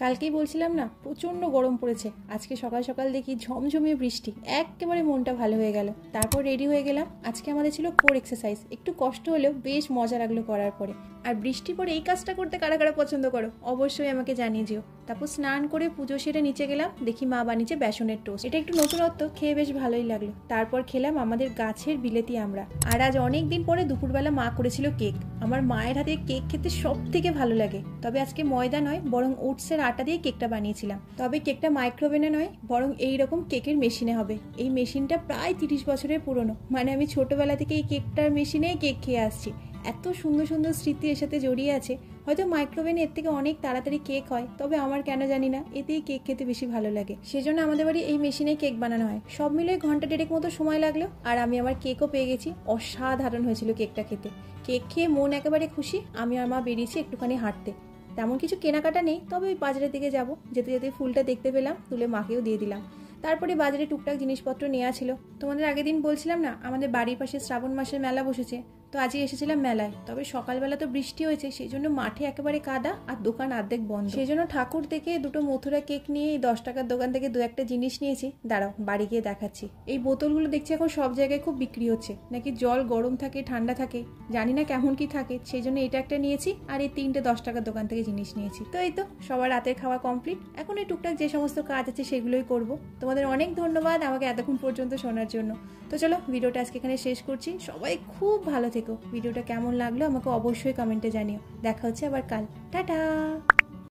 কালকেই বলছিলাম না, প্রচণ্ড গরম পড়েছে। আজকে সকাল সকাল দেখি ঝমঝমিয়ে বৃষ্টি, একেবারে মনটা ভালো হয়ে গেল। তারপর রেডি হয়ে গেলাম। আজকে আমাদের ছিল কোর এক্সারসাইজ, একটু কষ্ট হলেও বেশ মজা লাগলো করার পরে। আর বৃষ্টি পরে এই কাজটা করতে কারা কারা পছন্দ করো অবশ্যই আমাকে জানিয়ে যেও। তারপর স্নান করে পুজো সেরে নিচে গেলাম, দেখি মা বানিয়েছে বেসনের টোস্ট। এটা একটু নতুনত্ব, খেয়ে বেশ ভালোই লাগলো। তারপর খেলাম আমাদের গাছের বিলেতি আমরা। আর আজ অনেক দিন পরে দুপুরবেলা মা করেছিল কেক। আমার মায়ের হাতে কেক খেতে সব থেকে ভালো লাগে। তবে আজকে ময়দা নয়, বরং ওটসের আটা দিয়ে কেকটা বানিয়েছিলাম। তবে কেকটা মাইক্রোওভেনে নয়, বরং এইরকম কেকের মেশিনে হবে। এই মেশিনটা প্রায় 30 বছরের পুরনো। মানে আমি ছোটবেলা থেকে এই কেকটার মেশিনেই কেক খেয়ে আসছি। এত সুন্দর সুন্দর স্মৃতি এর সাথে জড়িয়ে আছে। হয়তো মাইক্রোওভেনে এর থেকে অনেক তাড়াতাড়ি কেক হয়, তবে আমার কেন জানি না এতেই কেক খেতে বেশি ভালো লাগে। সেজন্য আমাদের বাড়ি এই মেশিনে কেক বানানো হয়। সব মিলে ঘন্টা দেড়েক মতো সময় লাগলো, আর আমি আমার কেকও পেয়ে গেছি। অসাধারণ হয়েছিল কেকটা খেতে। কেক খেয়ে মন একেবারে খুশি। আমি আর মা বেরিয়েছি একটুখানি হাঁটতে। তেমন কিছু কেনাকাটা নেই, তবে ওই বাজারের দিকে যাব। যেতে যেতে ফুলটা দেখতে পেলাম, তুলে মাকেও দিয়ে দিলাম। তারপরে বাজারে টুকটাক জিনিসপত্র নেওয়া ছিল। তোমাদের আগের দিন বলছিলাম না, আমাদের বাড়ির পাশে শ্রাবণ মাসের মেলা বসেছে। তো আজই এসেছিলাম মেলায়। তবে সকালবেলা তো বৃষ্টি হয়েছে, সেই জন্য মাঠে একেবারে কাদা, আর দোকান অর্ধেক বন্ধ। সেই জন্য ঠাকুর দেখে দুটো মথুরা কেক নিয়ে 10 টাকার দোকান থেকে দু একটা জিনিস নিয়েছি। দাঁড়াও, বাড়ি গিয়ে দেখাচ্ছি। এই বোতলগুলো দেখছি এখন সব জায়গায় খুব বিক্রি হচ্ছে, নাকি জল গরম থাকে ঠান্ডা থাকে, জানি না কেমন কি থাকে। সেই জন্য এটা একটা নিয়েছি, আর এই 3টে 10 টাকার দোকান থেকে জিনিস নিয়েছি। তো এই তো সবার রাতের খাওয়া কমপ্লিট। এখন এই টুকটাক যে সমস্ত কাজ আছে সেগুলোই করব। তোমাদের অনেক ধন্যবাদ আমাকে এতক্ষণ পর্যন্ত শোনার জন্য। তো চলো, ভিডিওটা আজকে এখানে শেষ করছি। সবাই খুব ভালো থেকো। ভিডিওটা কেমন লাগলো আমাকে অবশ্যই কমেন্টে জানিও। দেখা হচ্ছে আবার কাল। টাটা।